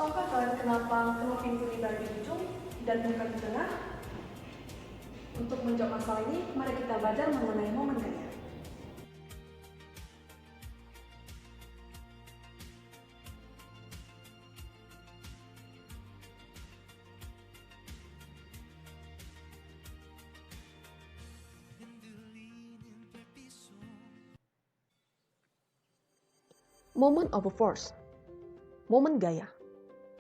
Tahukah kalian kenapa pintu di bagian ujung dan bukan di tengah? Untuk menjawab masalah ini, mari kita belajar mengenai momen gaya. Moment of force, momen gaya,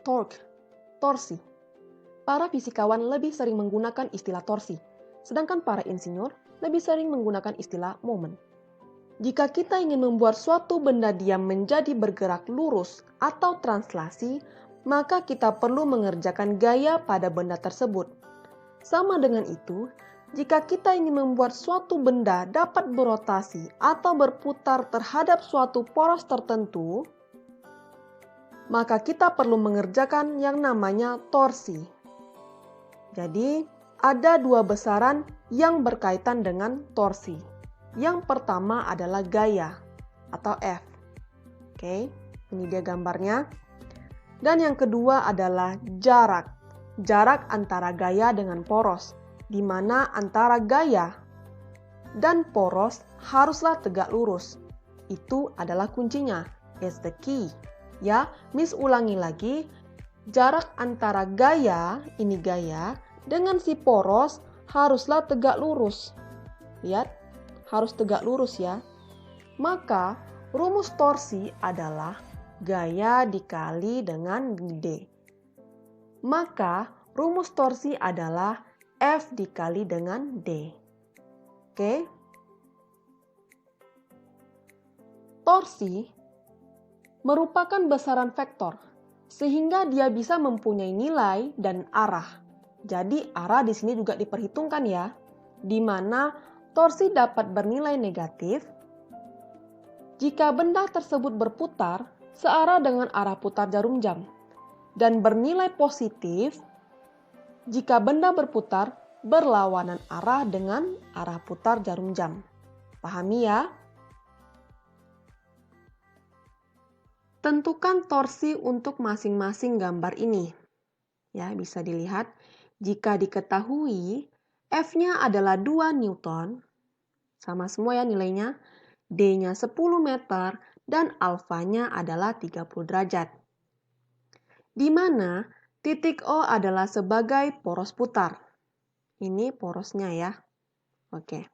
torque, torsi. Para fisikawan lebih sering menggunakan istilah torsi, sedangkan para insinyur lebih sering menggunakan istilah momen. Jika kita ingin membuat suatu benda diam menjadi bergerak lurus atau translasi, maka kita perlu mengerjakan gaya pada benda tersebut. Sama dengan itu, jika kita ingin membuat suatu benda dapat berotasi atau berputar terhadap suatu poros tertentu, maka kita perlu mengerjakan yang namanya torsi. Jadi, ada dua besaran yang berkaitan dengan torsi. Yang pertama adalah gaya atau F. Oke, ini dia gambarnya. Dan yang kedua adalah jarak. Jarak antara gaya dengan poros, di mana antara gaya dan poros haruslah tegak lurus. Itu adalah kuncinya. It's the key. Ya, Miss ulangi lagi. Jarak antara gaya, ini gaya, dengan si poros haruslah tegak lurus. Lihat, harus tegak lurus ya. Maka, rumus torsi adalah gaya dikali dengan D. Maka, rumus torsi adalah F dikali dengan D. Oke? Torsi merupakan besaran vektor, sehingga dia bisa mempunyai nilai dan arah. Jadi, arah di sini juga diperhitungkan ya, di mana torsi dapat bernilai negatif jika benda tersebut berputar searah dengan arah putar jarum jam, dan bernilai positif jika benda berputar berlawanan arah dengan arah putar jarum jam. Pahami ya? Tentukan torsi untuk masing-masing gambar ini. Ya, bisa dilihat jika diketahui F-nya adalah 2 Newton, sama semua ya nilainya, D-nya 10 meter, dan alfanya adalah 30 derajat. Di mana titik O adalah sebagai poros putar. Ini porosnya ya. Oke.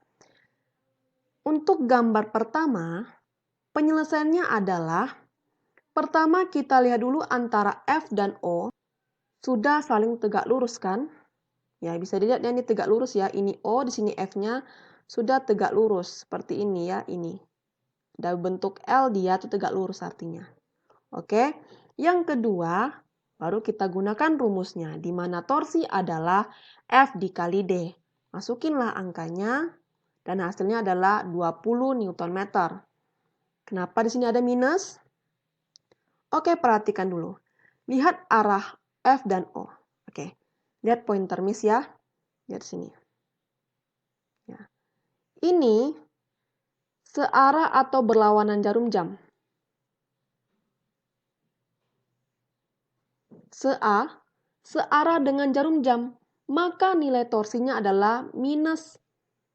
Untuk gambar pertama, penyelesaiannya adalah pertama kita lihat dulu antara F dan O sudah saling tegak lurus kan? Ya, bisa dilihat ya ini tegak lurus ya. Ini O, di sini F-nya sudah tegak lurus seperti ini ya, ini. Ada bentuk L, dia itu tegak lurus artinya. Oke. Yang kedua, baru kita gunakan rumusnya di mana torsi adalah F dikali D. Masukinlah angkanya dan hasilnya adalah 20 Newton meter. Kenapa di sini ada minus? Oke, perhatikan dulu. Lihat arah F dan O. Oke. Lihat pointer Miss ya. Lihat sini. Ya. Ini searah atau berlawanan jarum jam. Searah dengan jarum jam, maka nilai torsinya adalah minus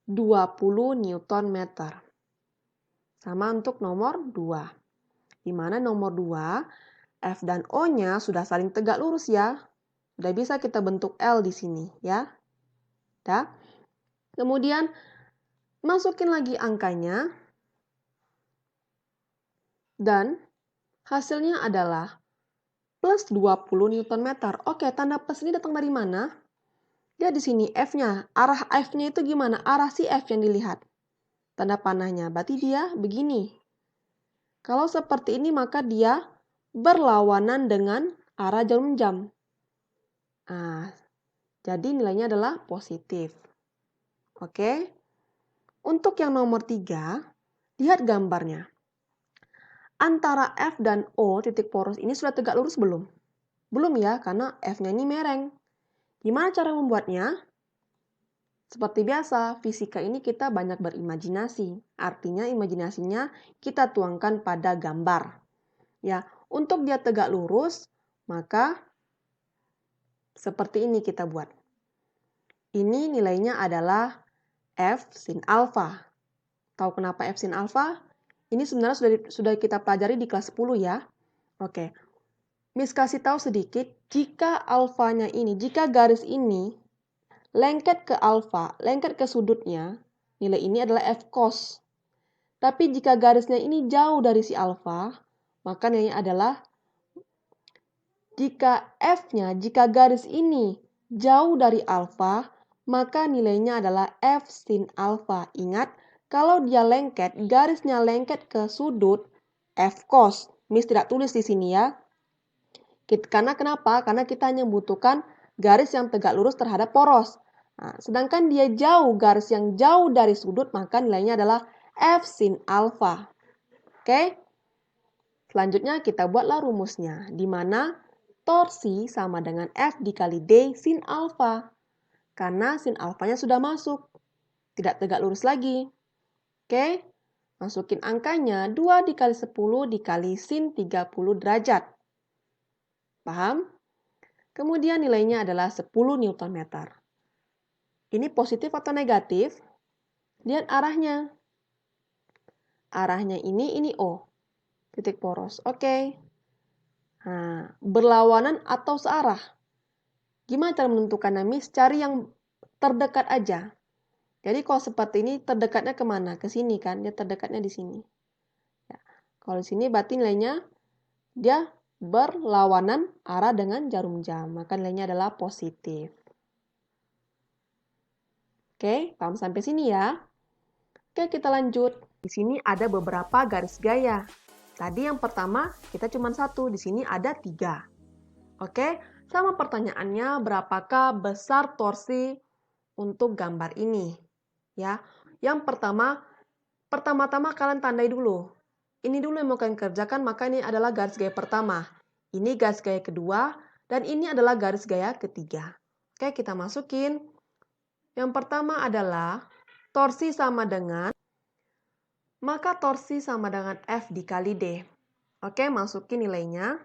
20 Newton meter. Sama untuk nomor 2. Di mana nomor 2, F dan O-nya sudah saling tegak lurus ya. Sudah bisa kita bentuk L di sini ya. Dah. Kemudian masukin lagi angkanya. Dan hasilnya adalah plus 20 Newton meter. Oke, tanda plus ini datang dari mana? Dia di sini F-nya. Arah F-nya itu gimana? Arah si F yang dilihat. Tanda panahnya. Berarti dia begini. Kalau seperti ini maka dia berlawanan dengan arah jarum jam. Nah, jadi nilainya adalah positif. Oke. Untuk yang nomor 3, lihat gambarnya. Antara F dan O titik poros ini sudah tegak lurus belum? Belum ya, karena F-nya ini mereng. Gimana cara membuatnya? Seperti biasa, fisika ini kita banyak berimajinasi. Artinya imajinasinya kita tuangkan pada gambar. Ya, untuk dia tegak lurus, Maka seperti ini kita buat. Ini nilainya adalah F sin alfa. Tahu kenapa F sin alfa? Ini sebenarnya sudah kita pelajari di kelas 10 ya. Oke. Miss kasih tahu sedikit, jika alfanya ini, jika garis ini lengket ke alfa, lengket ke sudutnya, nilai ini adalah F cos. Tapi jika garisnya ini jauh dari si alfa, maka nilainya adalah jika F-nya, jika garis ini jauh dari alfa, maka nilainya adalah F sin alfa. Ingat, kalau dia lengket, garisnya lengket ke sudut, F cos. Miss tidak tulis di sini ya. Karena kenapa? Karena kita hanya membutuhkan garis yang tegak lurus terhadap poros. Nah, sedangkan dia jauh, garis yang jauh dari sudut, maka nilainya adalah F sin alfa. Oke? Selanjutnya kita buatlah rumusnya, di mana torsi sama dengan F dikali D sin alfa. Karena sin alfanya sudah masuk. Tidak tegak lurus lagi. Oke? Masukin angkanya 2 dikali 10 dikali sin 30 derajat. Paham? Kemudian nilainya adalah 10 Nm. Ini positif atau negatif? Lihat arahnya. Arahnya ini O. Titik poros. Oke. Nah, berlawanan atau searah? Gimana cara menentukannya, Miss? Cari yang terdekat aja. Jadi kalau seperti ini, terdekatnya kemana? Ke sini kan? Dia terdekatnya di sini. Ya. Kalau di sini berarti nilainya dia berlawanan arah dengan jarum jam. Maka nilainya adalah positif. Oke, paham sampai sini ya? Oke, kita lanjut. Di sini ada beberapa garis gaya. Tadi yang pertama kita cuma satu, di sini ada 3. Oke, sama pertanyaannya, berapakah besar torsi untuk gambar ini? Ya, yang pertama-tama kalian tandai dulu. Ini dulu yang mau kalian kerjakan, maka ini adalah garis gaya pertama. Ini garis gaya kedua, dan ini adalah garis gaya ketiga. Oke, kita masukin. Yang pertama adalah torsi sama dengan, maka torsi sama dengan F dikali D. Oke, masukin nilainya.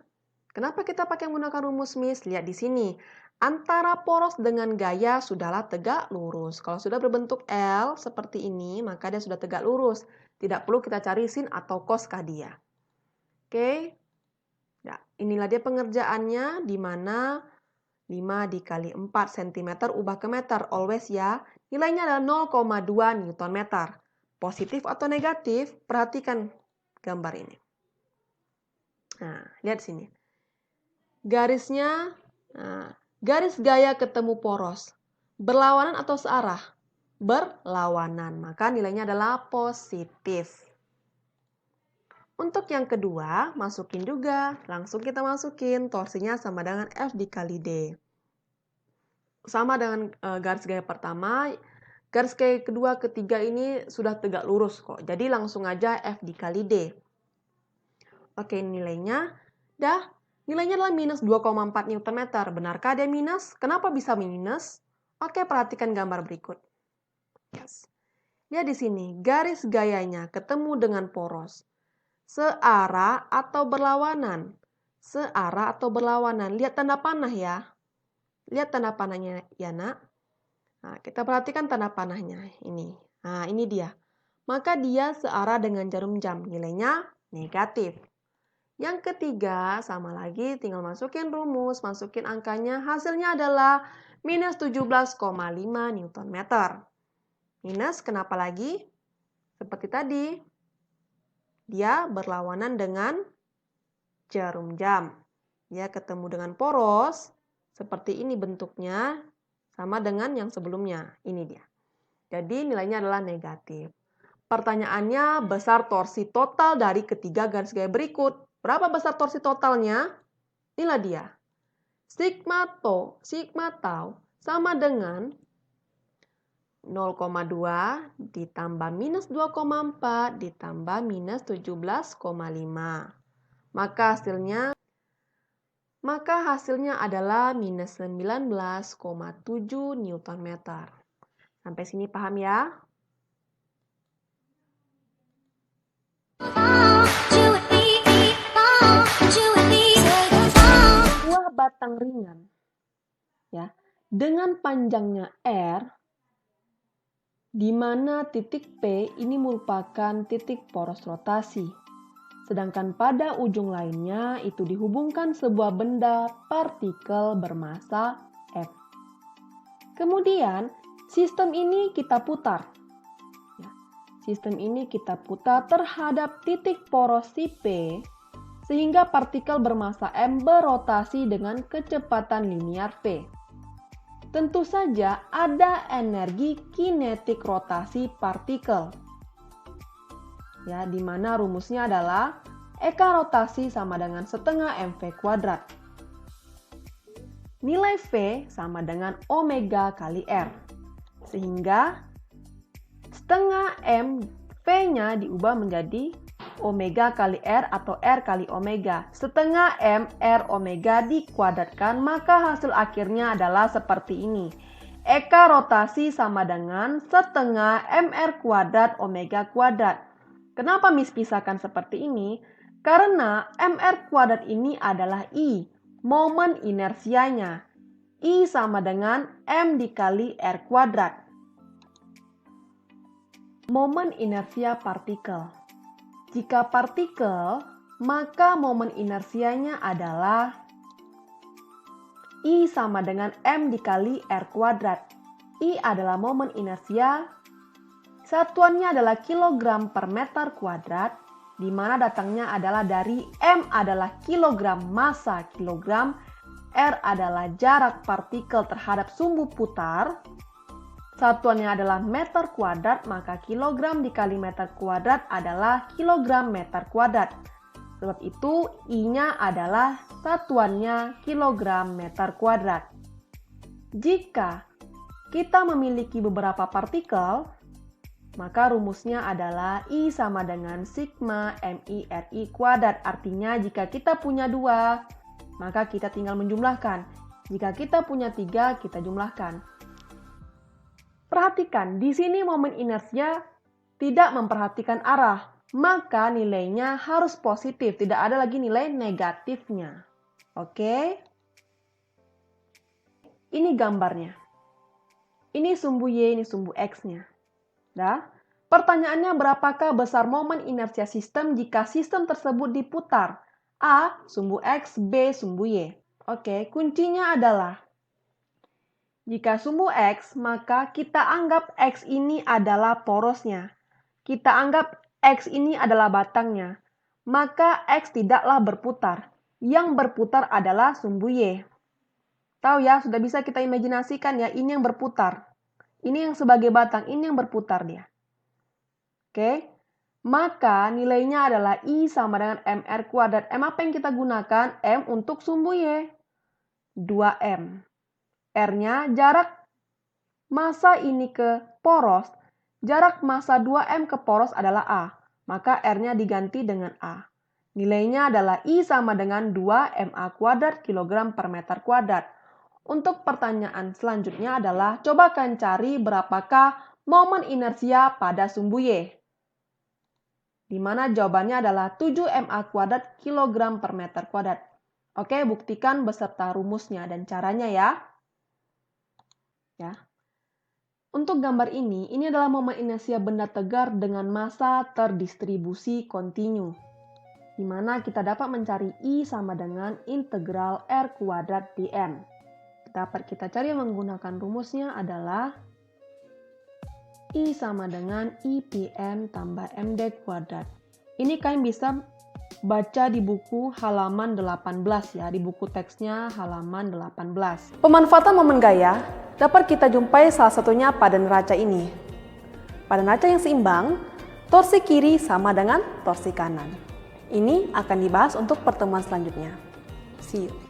Kenapa kita pakai menggunakan rumus, Miss? Lihat di sini. Antara poros dengan gaya sudahlah tegak lurus. Kalau sudah berbentuk L seperti ini, maka dia sudah tegak lurus. Tidak perlu kita cari sin atau cos kah dia. Oke. Nah, inilah dia pengerjaannya, di mana 5 dikali 4 cm ubah ke meter. Always ya. Nilainya adalah 0,2 Nm. Positif atau negatif? Perhatikan gambar ini. Nah, lihat sini. Garisnya, garis gaya ketemu poros. Berlawanan atau searah? Berlawanan. Maka nilainya adalah positif. Untuk yang kedua, masukin juga. Langsung kita masukin. Torsinya sama dengan F dikali D. Sama dengan garis gaya pertama. Garis gaya kedua, ketiga ini sudah tegak lurus kok. Jadi langsung aja F dikali D. Oke, nilainya nilainya adalah minus 2,4 Nm. Benarkah dia minus? Kenapa bisa minus? Oke, perhatikan gambar berikut. Yes. Lihat di sini, garis gayanya ketemu dengan poros. Searah atau berlawanan? Searah atau berlawanan? Lihat tanda panah ya. Lihat tanda panahnya ya, Nak. Nah, kita perhatikan tanda panahnya. Ini. Nah, ini dia. Maka dia searah dengan jarum jam. Nilainya negatif. Yang ketiga, sama lagi, tinggal masukin rumus, masukin angkanya. Hasilnya adalah minus 17,5 Nm. Minus, kenapa lagi? Seperti tadi, dia berlawanan dengan jarum jam. Dia ketemu dengan poros, seperti ini bentuknya, sama dengan yang sebelumnya. Ini dia. Jadi nilainya adalah negatif. Pertanyaannya, besar torsi total dari ketiga garis gaya berikut. Berapa besar torsi totalnya? Inilah dia. Sigma tau sama dengan 0,2 ditambah minus 2,4 ditambah minus 17,5. Maka hasilnya adalah minus 19,7 Nm. Sampai sini paham ya? Wah, dengan panjangnya R, di mana titik P ini merupakan titik poros rotasi. Sedangkan pada ujung lainnya itu dihubungkan sebuah benda partikel bermassa M. Kemudian, sistem ini kita putar. Sistem ini kita putar terhadap titik poros si P, sehingga partikel bermassa M berotasi dengan kecepatan linear V. Tentu saja ada energi kinetik rotasi partikel. Ya, di mana rumusnya adalah eka rotasi sama dengan setengah mv kuadrat. Nilai V sama dengan omega kali R. Sehingga setengah M V-nya diubah menjadi omega kali R atau R kali omega. Setengah M R omega dikuadratkan, maka hasil akhirnya adalah seperti ini. Eka rotasi sama dengan setengah MR kuadrat omega kuadrat. Kenapa Miss pisahkan seperti ini? Karena MR kuadrat ini adalah I, momen inersianya. I sama dengan M dikali R kuadrat. Momen inersia partikel. Jika partikel, maka momen inersianya adalah I sama dengan M dikali R kuadrat. I adalah momen inersia, satuannya adalah kilogram per meter kuadrat, di mana datangnya adalah dari M adalah kilogram massa kilogram, R adalah jarak partikel terhadap sumbu putar, satuannya adalah meter kuadrat, maka kilogram dikali meter kuadrat adalah kilogram meter kuadrat. Sebab itu I-nya adalah satuannya kilogram meter kuadrat. Jika kita memiliki beberapa partikel, maka rumusnya adalah I sama dengan sigma MI RI kuadrat. Artinya jika kita punya 2, maka kita tinggal menjumlahkan. Jika kita punya 3, kita jumlahkan. Perhatikan, di sini momen inersia tidak memperhatikan arah, maka nilainya harus positif, tidak ada lagi nilai negatifnya. Oke? Ini gambarnya. Ini sumbu Y, ini sumbu X-nya. Dah. Pertanyaannya, berapakah besar momen inersia sistem jika sistem tersebut diputar? A. Sumbu X, B. Sumbu Y. Oke, kuncinya adalah jika sumbu X, maka kita anggap X ini adalah porosnya. Kita anggap X ini adalah batangnya. Maka X tidaklah berputar. Yang berputar adalah sumbu Y. Tahu ya, sudah bisa kita imajinasikan ya, ini yang berputar. Ini yang sebagai batang, ini yang berputar dia. Oke, maka nilainya adalah I sama dengan MR kuadrat. M apa yang kita gunakan? M untuk sumbu Y. 2M. R-nya jarak massa ini ke poros. Jarak massa 2M ke poros adalah A. Maka R-nya diganti dengan A. Nilainya adalah I sama dengan 2MA kuadrat kilogram per meter kuadrat. Untuk pertanyaan selanjutnya adalah, coba kalian cari berapakah momen inersia pada sumbu Y. Di mana jawabannya adalah 7MA kuadrat kilogram per meter kuadrat. Oke, buktikan beserta rumusnya dan caranya ya. Untuk gambar ini adalah momen inersia benda tegar dengan massa terdistribusi kontinu. Di mana kita dapat mencari I sama dengan integral R kuadrat dm. Dapat kita cari menggunakan rumusnya adalah I sama dengan IPM tambah MD kuadrat. Ini kalian bisa baca di buku halaman 18 ya, di buku teksnya halaman 18. Pemanfaatan momen gaya dapat kita jumpai salah satunya pada neraca ini. Pada neraca yang seimbang, torsi kiri sama dengan torsi kanan. Ini akan dibahas untuk pertemuan selanjutnya. See you.